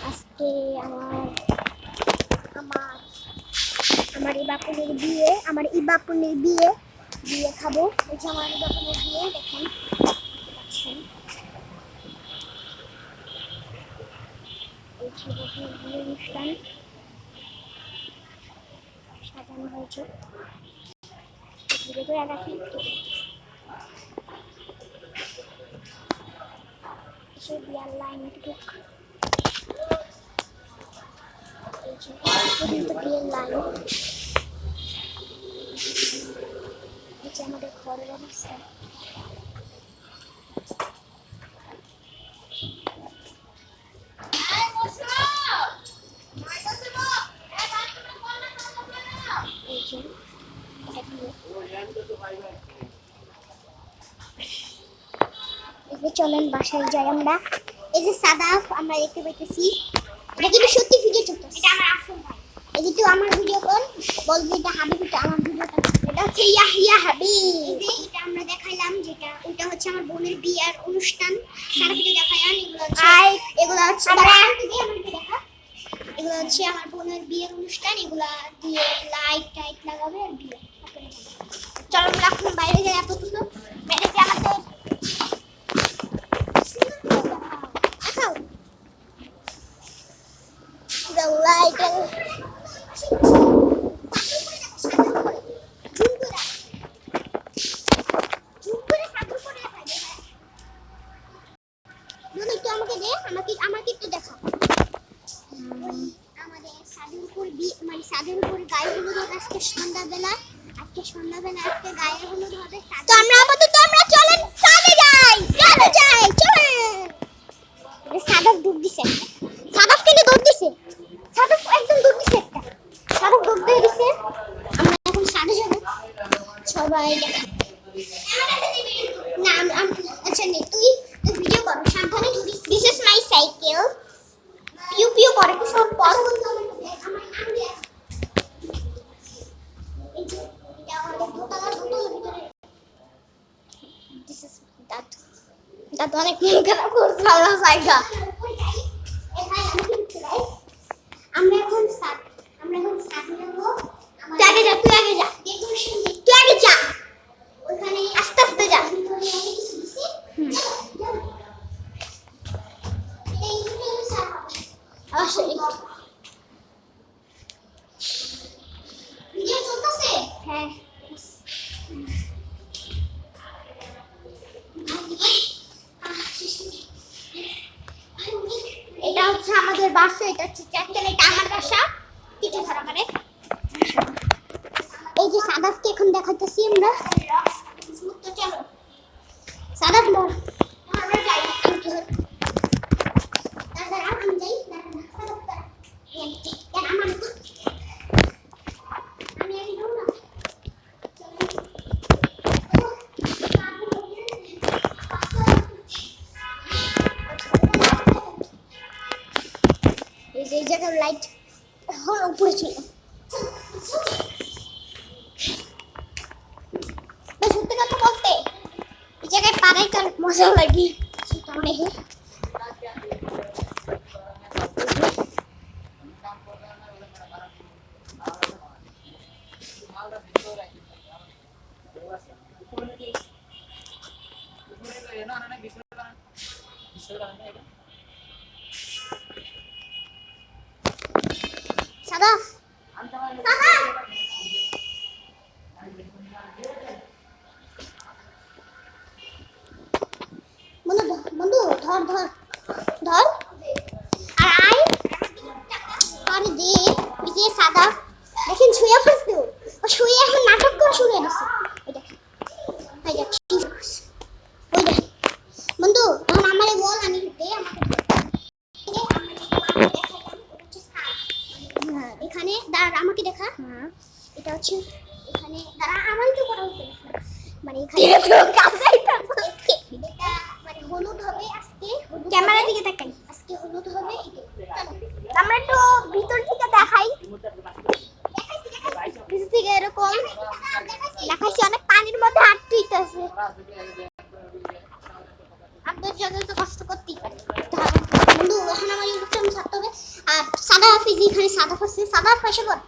আজকে আমার আমার আমার ইবাপুনের বিয়ে, আমার ইবাপুনের বিয়ে বিয়ে খাবো। এই যে আমার ইবাপুনের বিয়ে দেখেন, এই যে ইবাপুনের বিয়ে অনুষ্ঠান সাজানো হয়েছে। বিয়ার লাইন বিয়ের লাইন আমাদের ঘরের অবস্থা। চলেন বাসায় যাই আমরা। এই যে সাদাফ আমরা দেখতে পাইতেছি, এটা কিন্তু সত্যি ভিডিও চলতেছে। এটা আমার আসল ভাই, এদিকে আমার ভিডিও কল বলবে এটা হাবিব, এটা আমার ভিডিওটা, এটা হচ্ছে ইয়াহিয়া হাবিব। এটা আমরা দেখাইলাম, যেটা ওটা হচ্ছে আমার বোনের বিয়ের অনুষ্ঠান। সারা ভিডিও দেখাইলাম। এগুলো হচ্ছে এগুলো হচ্ছে আমার বোনের বিয়ের অনুষ্ঠান। এগুলা দিয়ে লাইট টাইট লাগাবে আর বিয়ে। চলো আমরা এখন বাইরে যাই। আপাতত বাইরে যে আমাদের light আমাকে একটু দেখাও। আমাদের সাদুরপুর মানে সাদুরপুর গায়ে হলুদ হবে আজকে সন্ধ্যাবেলা। আজকে গায়ে হলুদ হবে। তো আমরা আপাতত চলেন সাদে যাই। চলেন। সাদক ডুব দিছে, সাদক কিন্তু ডুব দিছে, সাদক একদম ডুব দিছে, একটা সাদক ডুব দিয়ে দিছে। আমরা এখন সাদে যাব সবাই দেখা। না আচ্ছা নে তুই ভিডিও কর সাবধানে। This is my cycle. পিউ পিউ করে কি সব পর। এই যে এটা আমাদের দোতলার ভিতরে। দিস ইজ দাদু অনেক মন খারাপ করছে আমার জায়গা। আমরা এখন স্টার্ট করব। তুই আগে যা ওখানে আস্তে আস্তে যা। হ্যাঁ এটা হচ্ছে আমাদের বাসা, এটা হচ্ছে চ্যাটেল, এটা আমার বাসা। কিছু ধরা মানে এই যে সাদাফকে এখন দেখাইতেছি আমরা। তো চলো সাদাফ মোর আমরা যাই। আমি যাই এই জায়গার লাইট উপরে ছিল। সত্যি কথা বলতে এই জায়গায় পাড়াইতে অনেক মজা লাগে। সাদাফ বন্ধু ধর ধর ধর আর আয় পানি দে। বিয়ে সাদাফ দেখেন শুয়ে পড়ছে, ও শুয়ে এখন নাটক করে শুয়ে গেছে। বন্ধু এখন আমারে বল, আমি দে এখানে দাঁড়া, আমাকে দেখা। এটা হচ্ছে এখানে দাঁড়া, আমারই তো করা হচ্ছে মানে এখানে এটা মানে হলুদ হবে আজকে। ক্যামেরার দিকে তাকাই, আজকে হলুদ হবে। আমরা একটু ভিতর থেকে দেখাই। ভিতর থেকে এরকম দেখাইছি, অনেক পানির মধ্যে হাঁটতেইতেছে। আপনার জন্য তো কষ্ট করতেই পারে বন্ধু। এখন আমার ইউটিউব চ্যানেল ছাড়তে হবে। অফিস এখানে সাদা ফাঁসে পড়